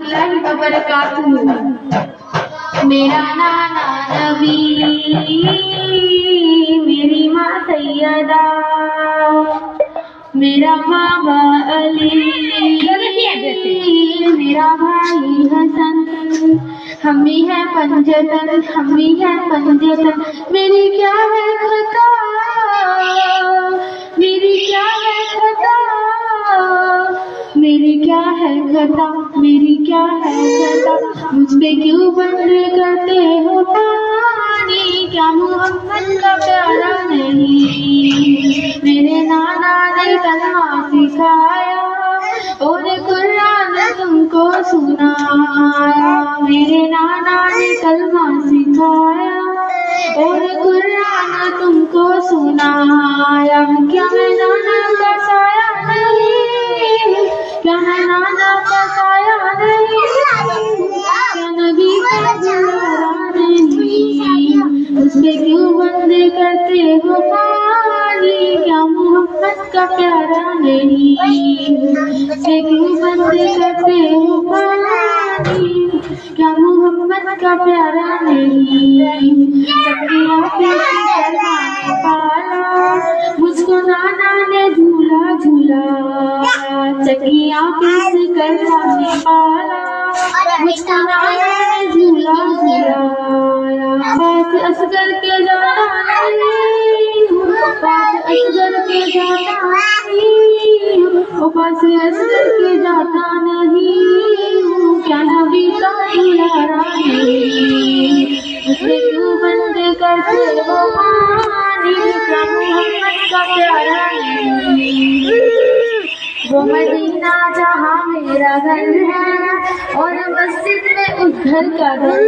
रहमतुल्लाहि व बरकातुहू। मेरा नाना नबी, मेरी माँ सैयदा, मेरा बाबा अली, मेरा भाई हसन, हम भी है पंजतन, हम भी है पंजतन। मेरी क्या है खता, मेरी क्या है खता, मेरी क्या है खता, मेरी क्या है खता। मुझ पे क्यों बंद करते हो पानी, क्या मोहम्मद का प्यारा नहीं। मेरे नाना ने कलमा सिखाया और कुरान तुमको सुनाया। मेरे नाना ने कलमा सिखाया और कुरान तुमको सुनाया। क्या मैं नाना का साया नहीं, क्या मैं नाना का साया नहीं, क्या नबी का दुलारा नहीं। उसपे क्यों बंद करते हो पानी, क्या मोहम्मद का प्यारा नहीं। उसपे क्यों बंद करते हो पानी, क्या मोहम्मद का प्यारा नहीं। चकिया पे कलमा ने पाला, मुझको नाना ने झूला झूलाया। चकिया पे कलमा ने पाला, मुझको नाना ने झूला झूलाया। पास असगर के जाता नहीं, पास असगर के जाता नहीं, ओ पास असगर के जाता नहीं। क्या नबी का दुलारा नहीं। उसे क्यों बंद करते हो पानी, क्या मोहम्मद का प्यारा नहीं। वो मदीना जहाँ मेरा घर है और मस्जिद में उस घर का घर